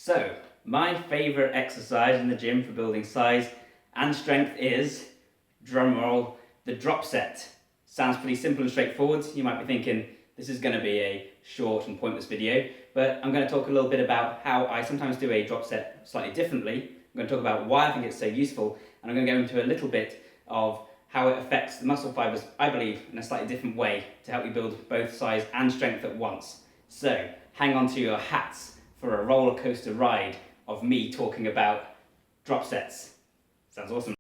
So, my favourite exercise in the gym for building size and strength is, drumroll, the drop set. Sounds pretty simple and straightforward. You might be thinking this is going to be a short and pointless video, but I'm going to talk a little bit about how I sometimes do a drop set slightly differently. I'm going to talk about why I think it's so useful, and I'm going to go into a little bit of how it affects the muscle fibers, I believe, in a slightly different way to help you build both size and strength at once. So, hang on to your hats for a roller coaster ride of me talking about drop sets. Sounds awesome.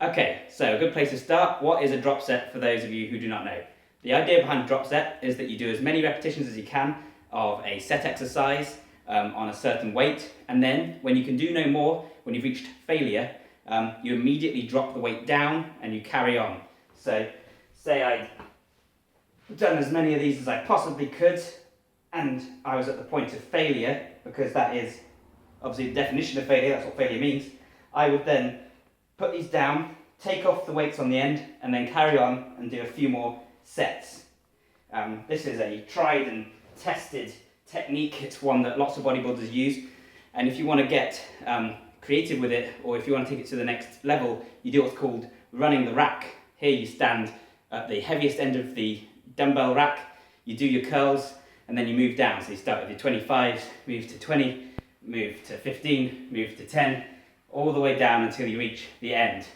Okay, so a good place to start. What is a drop set for those of you who do not know? The idea behind a drop set is that you do as many repetitions as you can of a set exercise on a certain weight, and then when you can do no more, when you've reached failure, you immediately drop the weight down and you carry on. So say I'd done as many of these as I possibly could and I was at the point of failure, because that is obviously the definition of failure, that's what failure means. I would then put these down, take off the weights on the end, and then carry on and do a few more sets. This is a tried and tested technique. It's one that lots of bodybuilders use, and if you want to get creative with it, or if you want to take it to the next level, you do what's called running the rack. Here you stand at the heaviest end of the dumbbell rack, you do your curls, and then you move down. So you start with your 25s, move to 20, move to 15, move to 10, all the way down until you reach the end.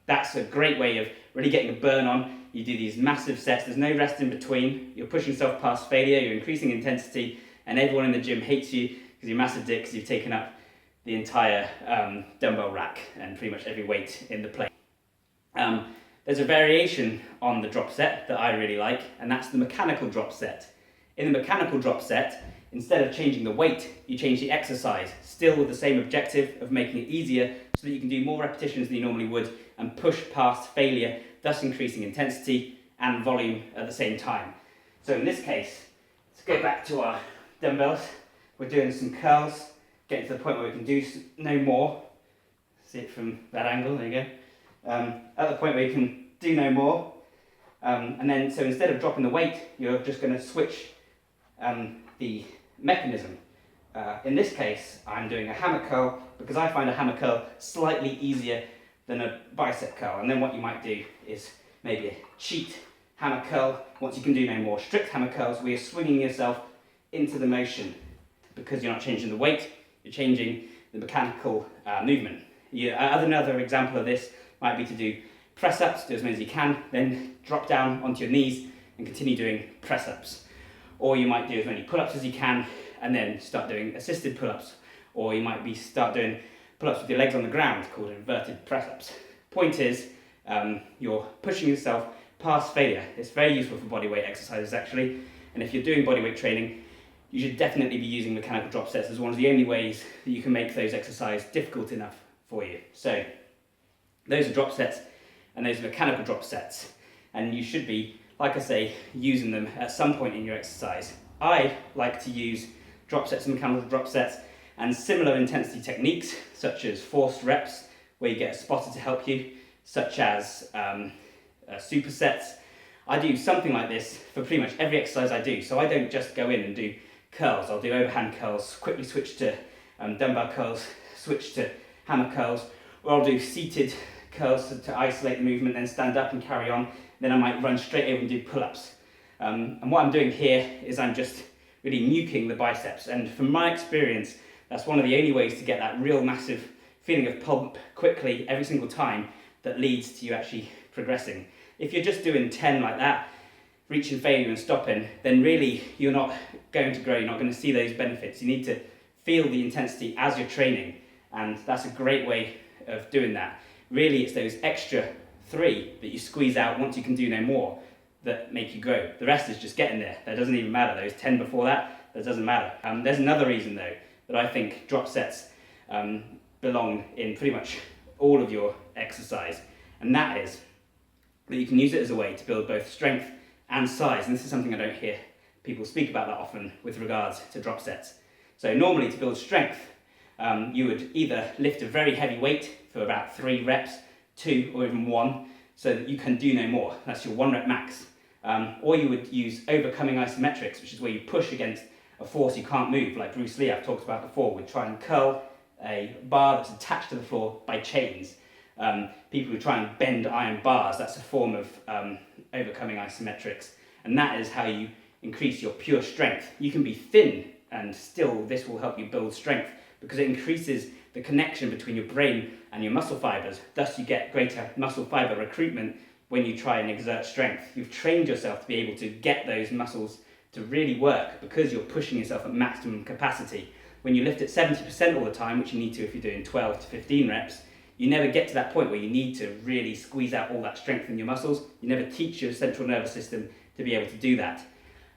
That's a great way of really getting a burn on. You do these massive sets, there's no rest in between, you're pushing yourself past failure, you're increasing intensity, and everyone in the gym hates you because you're massive dicks, you've taken up the entire dumbbell rack and pretty much every weight in the plate. There's a variation on the drop set that I really like, and that's the mechanical drop set. In the mechanical drop set, instead of changing the weight, you change the exercise, still with the same objective of making it easier so that you can do more repetitions than you normally would and push past failure, thus increasing intensity and volume at the same time. So in this case, let's go back to our dumbbells. We're doing some curls, getting to the point where we can do no more. See it from that angle, there you go. At the point where you can do no more. And then, so instead of dropping the weight, you're just going to switch the mechanism. In this case, I'm doing a hammer curl because I find a hammer curl slightly easier than a bicep curl. And then what you might do is maybe a cheat hammer curl once you can do no more. Strict hammer curls where you're swinging yourself into the motion because you're not changing the weight, you're changing the mechanical movement. Another example of this might be to do press-ups, do as many as you can, then drop down onto your knees and continue doing press-ups. Or you might do as many pull-ups as you can and then start doing assisted pull-ups. Or you might start doing pull-ups with your legs on the ground, called inverted press-ups. Point is, you're pushing yourself past failure. It's very useful for bodyweight exercises actually, and if you're doing bodyweight training, you should definitely be using mechanical drop sets as one of the only ways that you can make those exercises difficult enough for you. So, those are drop sets, and those are mechanical drop sets, and you should be, like I say, using them at some point in your exercise. I like to use drop sets and mechanical drop sets and similar intensity techniques, such as forced reps, where you get a spotter to help you, such as supersets. I do something like this for pretty much every exercise I do, so I don't just go in and do curls. I'll do overhand curls, quickly switch to dumbbell curls, switch to hammer curls, or I'll do seated curls to isolate the movement, then stand up and carry on. Then I might run straight over and do pull-ups. And what I'm doing here is I'm just really nuking the biceps. And from my experience, that's one of the only ways to get that real massive feeling of pump quickly every single time that leads to you actually progressing. If you're just doing 10 like that, reaching failure and stopping, then really you're not going to grow, you're not going to see those benefits. You need to feel the intensity as you're training, and that's a great way of doing that. Really, it's those extra 3 that you squeeze out once you can do no more that make you grow. The rest is just getting there. That doesn't even matter. Those 10 before that doesn't matter. There's another reason though that I think drop sets belong in pretty much all of your exercise, and that is that you can use it as a way to build both strength and size. And this is something I don't hear people speak about that often with regards to drop sets. So normally to build strength, you would either lift a very heavy weight for about 3 reps, 2 or even 1, so that you can do no more. That's your 1 rep max. Or you would use overcoming isometrics, which is where you push against a force you can't move, like Bruce Lee I've talked about before, would try and curl a bar that's attached to the floor by chains. People who try and bend iron bars, that's a form of overcoming isometrics, and that is how you increase your pure strength. You can be thin and still this will help you build strength because it increases the connection between your brain and your muscle fibers. Thus you get greater muscle fiber recruitment when you try and exert strength. You've trained yourself to be able to get those muscles to really work because you're pushing yourself at maximum capacity. When you lift at 70% all the time, which you need to if you're doing 12 to 15 reps, you never get to that point where you need to really squeeze out all that strength in your muscles. You never teach your central nervous system to be able to do that.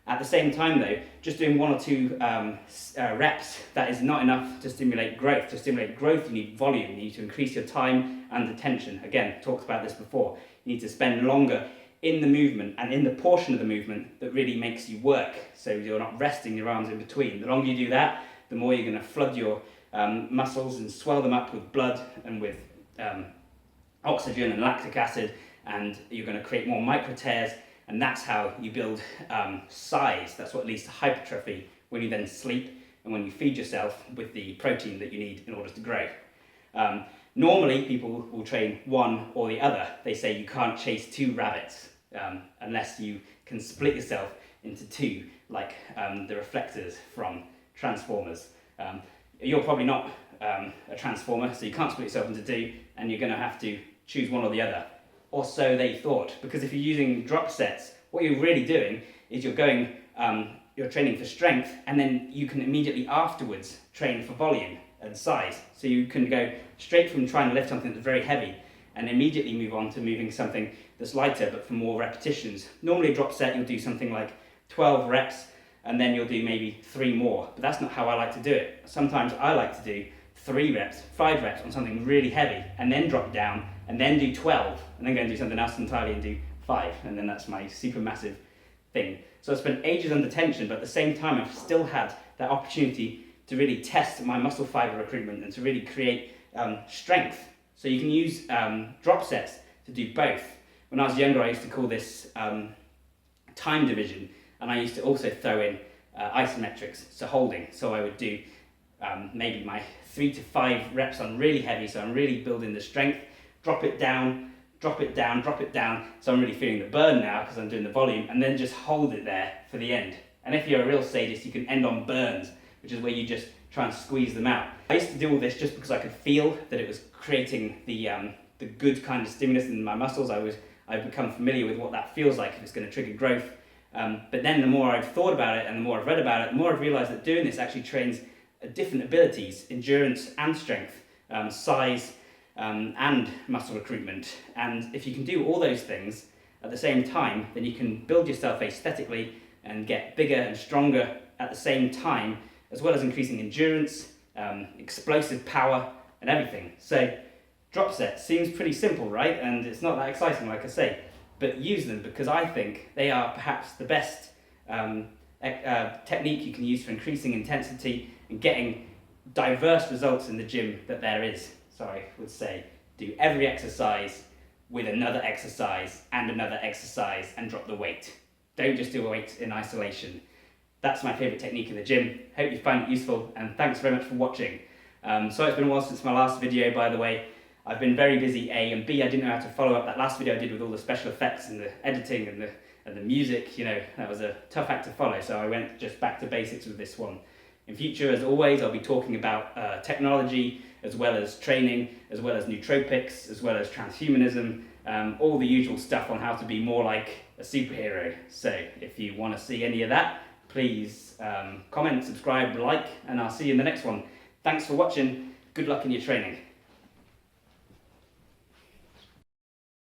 At the same time though, just doing 1 or 2 reps, that is not enough to stimulate growth. To stimulate growth, you need volume. You need to increase your time and attention. Again, talked about this before. You need to spend longer in the movement and in the portion of the movement that really makes you work. So you're not resting your arms in between. The longer you do that, the more you're going to flood your muscles and swell them up with blood and with oxygen and lactic acid, and you're going to create more micro tears. And that's how you build size. That's what leads to hypertrophy when you then sleep and when you feed yourself with the protein that you need in order to grow. Normally, people will train one or the other. They say you can't chase 2 rabbits unless you can split yourself into 2, like the reflectors from Transformers. You're probably not a Transformer, so you can't split yourself into 2, and you're going to have to choose one or the other. Or so they thought, because if you're using drop sets, what you're really doing is you're training for strength, and then you can immediately afterwards train for volume and size. So you can go straight from trying to lift something that's very heavy and immediately move on to moving something that's lighter but for more repetitions. Normally a drop set you'll do something like 12 reps and then you'll do maybe 3 more, but that's not how I like to do it. Sometimes I like to do 3 reps, 5 reps on something really heavy and then drop down and then do 12 and then go and do something else entirely and do 5, and then that's my super massive thing. So I spent ages under tension, but at the same time I've still had that opportunity to really test my muscle fiber recruitment and to really create strength. So you can use drop sets to do both. When I was younger I used to call this time division, and I used to also throw in isometrics, so holding. So I would do maybe my 3 to 5 reps on really heavy, so I'm really building the strength, drop it down, drop it down, drop it down, so I'm really feeling the burn now because I'm doing the volume, and then just hold it there for the end. And if you're a real sadist, you can end on burns, which is where you just try and squeeze them out. I used to do all this just because I could feel that it was creating the good kind of stimulus in my muscles. I've become familiar with what that feels like if it's going to trigger growth. But then the more I've thought about it and the more I've read about it, the more I've realised that doing this actually trains different abilities, endurance and strength, size and muscle recruitment. And if you can do all those things at the same time, then you can build yourself aesthetically and get bigger and stronger at the same time, as well as increasing endurance, explosive power and everything. So drop set seems pretty simple, right? And it's not that exciting, like I say, but use them because I think they are perhaps the best technique you can use for increasing intensity and getting diverse results in the gym that there is. So I would say do every exercise with another exercise and another exercise and drop the weight. Don't just do a weight in isolation. That's my favourite technique in the gym. Hope you find it useful, and thanks very much for watching. So it's been a while since my last video, by the way. I've been very busy, A, and B, I didn't know how to follow up that last video I did with all the special effects and the editing and the music. You know, that was a tough act to follow, so I went just back to basics with this one. In future, as always, I'll be talking about technology, as well as training, as well as nootropics, as well as transhumanism, all the usual stuff on how to be more like a superhero. So if you want to see any of that, please comment, subscribe, like, and I'll see you in the next one. Thanks for watching. Good luck in your training.